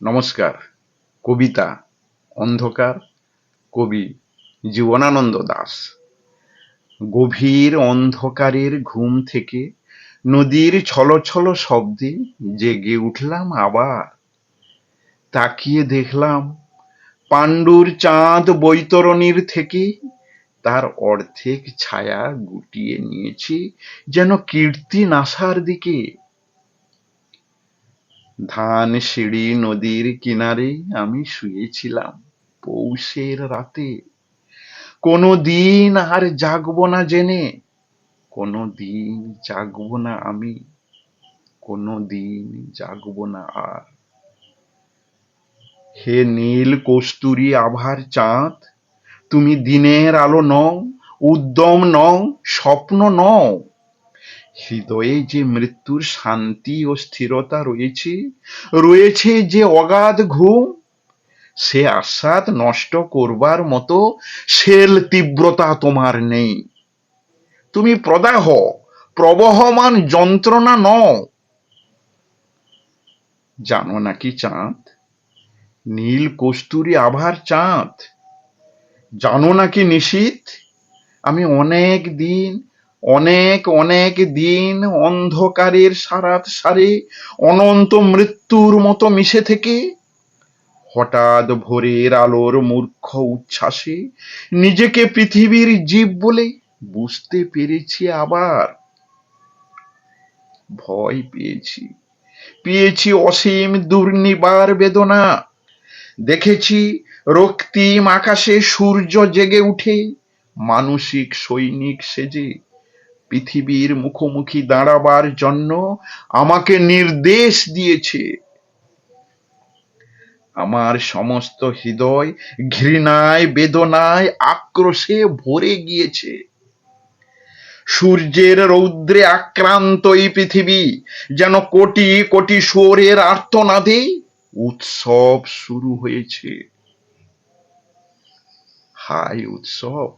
নমস্কার। কবিতা অন্ধকার, কবি জীবনানন্দ দাশ। গভীর অন্ধকারের ঘুম থেকে নদীর ছলছল শব্দে জেগে উঠলাম আবার। তাকিয়ে দেখলাম পাণ্ডুর চাঁদ বৈতরণীর থেকে তার অর্ধেক ছায়া গুটিয়ে নিয়েছে যেন কীর্তি নাসার দিকে। ধানসিঁড়ি নদীর কিনারে আমি শুয়েছিলাম পৌষের রাতে, কোনো দিন আর জাগবো না জেনে, কোনো দিন জাগবো না আমি, কোনো দিন জাগবো না আর। হে নীল কস্তুরী আভার চাঁদ, তুমি দিনের আলো নও, উদ্যম নও, স্বপ্ন নও। হৃদয়ে যে মৃত্যুর শান্তি ও স্থিরতা রয়েছে, রয়েছে যে অগাধ ঘুম, সে আস্বাদ নষ্ট করবার মতো শেল তীব্রতা তোমার নেই। তুমি প্রদাহ, প্রবহমান যন্ত্রণা নও। জানো নাকি চাঁদ, নীল কস্তুরী আভার চাঁদ, জানো নাকি নিশীথ, আমি অনেক দিন, অনেক অনেক দিন অন্ধকারের সারাত সারে অনন্ত মৃত্যুর মতো মিশে থেকে হঠাৎ ভোরের আলোর মূর্খ উচ্ছ্বাসে নিজেকে পৃথিবীর জীব বলে বুঝতে পেরেছি আবার। ভয় পেয়েছি, পেয়েছি অসীম দুর্নিবার বেদনা। দেখেছি রক্তিম আকাশে সূর্য জেগে উঠে মানসিক সৈনিক সেজে পৃথিবীর মুখোমুখি দাঁড়াবার জন্য আমাকে নির্দেশ দিয়েছে। আমার সমস্ত হৃদয় ঘৃণায়, বেদনায়, আক্রোশে ভরে গিয়েছে। সূর্যের রৌদ্রে আক্রান্ত এই পৃথিবী যেন কোটি কোটি সুরের আর্তনাদে উৎসব শুরু হয়েছে। হায় উৎসব!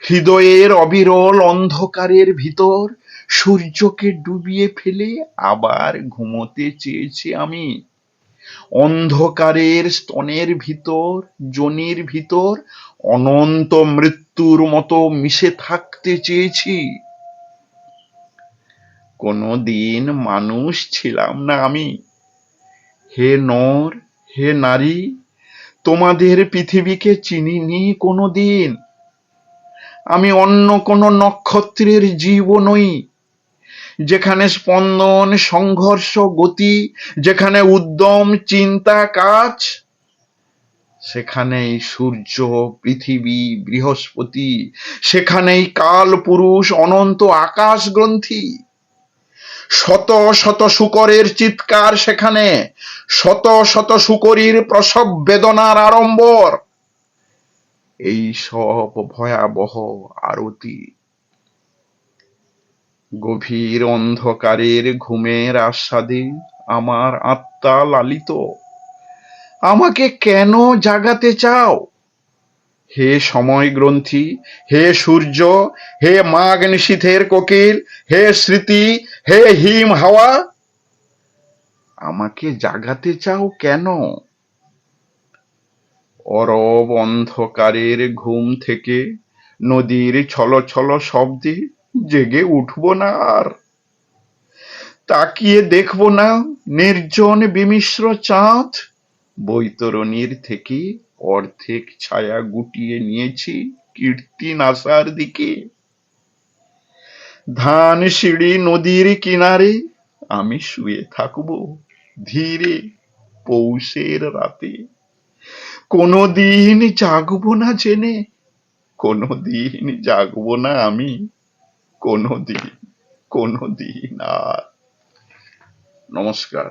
হৃদয়ের অবিরল অন্ধকারের ভিতর সূর্যকে ডুবিয়ে ফেলে আবার ঘুমোতে চেয়েছি আমি। অন্ধকারের স্তনের ভিতর, যোনির ভিতর অনন্ত মৃত্যুর মতো মিশে থাকতে চেয়েছি। কোনো দিন মানুষ ছিলাম না আমি। হে নর, হে নারী, তোমাদের পৃথিবীকে চিনিনি কোনো দিন। আমি অন্য কোনো নক্ষত্রের জীব নই, যেখানে স্পন্দন, সংঘর্ষ, গতি, যেখানে উদ্যম, চিন্তা, কাজ, সেখানেই সূর্য, পৃথিবী, বৃহস্পতি, সেখানেই কাল পুরুষ, অনন্ত আকাশ গ্রন্থি। শত শত শূকরের চিৎকার সেখানে, শত শত শূকরীর প্রসব বেদনার আড়ম্বর। এই সব ভয়াবহ আরতি। গভীর অন্ধকারের ঘুমের আস্বাদে আমার আত্মা লালিত। আমাকে কেন জাগাতে চাও? হে সময় গ্রন্থি, হে সূর্য, হে মাঘ নিশীথের কোকিল, হে স্মৃতি, হে হিম হাওয়া, আমাকে জাগাতে চাও কেন? অরব অন্ধকারের ঘুম থেকে নদীর ছলছল শব্দে জেগে উঠবো না আর। তাকিয়ে দেখবো না নির্জন বিমিশ্র চাঁদ, বৈতরণীর থেকে অর্ধেক ছায়া গুটিয়ে নিয়েছি কীর্তি নাসার দিকে। ধানসিঁড়ি নদীর কিনারে আমি শুয়ে থাকবো ধীরে পৌষের রাতে, কোনো দিন জাগবো না জেনে, কোনো দিন জাগবো না আমি, কোনো দিন আর। নমস্কার।